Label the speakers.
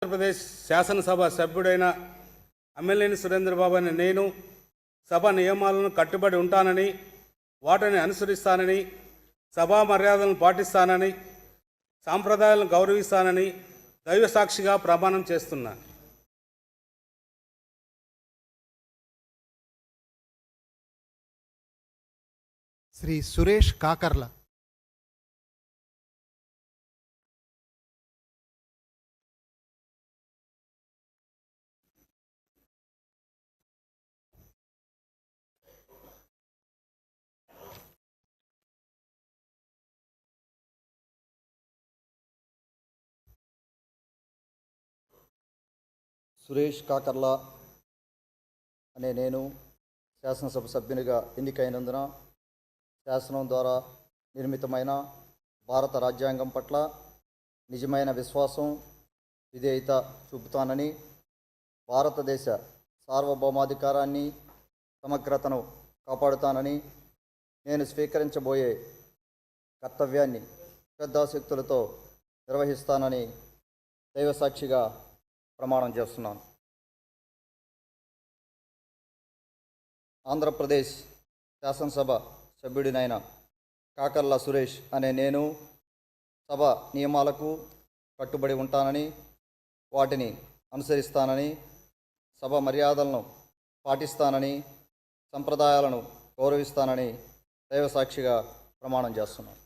Speaker 1: ఆంధ్రప్రదేశ్ శాసనసభ సభ్యుడైన అమ్మినేని సురేంద్రబాబు అనే నేను సభ నియమాలను కట్టుబడి ఉంటానని, వాటిని అనుసరిస్తానని, సభా మర్యాదలను పాటిస్తానని, సాంప్రదాయాలను గౌరవిస్తానని దైవ సాక్షిగా ప్రమాణం చేస్తున్నాను.
Speaker 2: శ్రీ సురేష్ కాకర్ల.
Speaker 3: సురేష్ కాకర్ల అనే నేను శాసనసభ సభ్యునిగా ఎన్నికైనందున శాసనం ద్వారా నిర్మితమైన భారత రాజ్యాంగం పట్ల నిజమైన విశ్వాసం, విధేయత చూపుతానని, భారతదేశ సార్వభౌమాధికారాన్ని, సమగ్రతను కాపాడుతానని, నేను స్వీకరించబోయే కర్తవ్యాన్ని శ్రద్ధాశక్తులతో నిర్వహిస్తానని దైవసాక్షిగా ప్రమాణం చేస్తున్నాను. ఆంధ్రప్రదేశ్ శాసనసభ సభ్యుడినైన కాకర్ల సురేష్ అనే నేను సభ నియమాలకు కట్టుబడి ఉంటానని, వాటిని అనుసరిస్తానని, సభ మర్యాదలను పాటిస్తానని, సంప్రదాయాలను గౌరవిస్తానని దైవసాక్షిగా ప్రమాణం చేస్తున్నాను.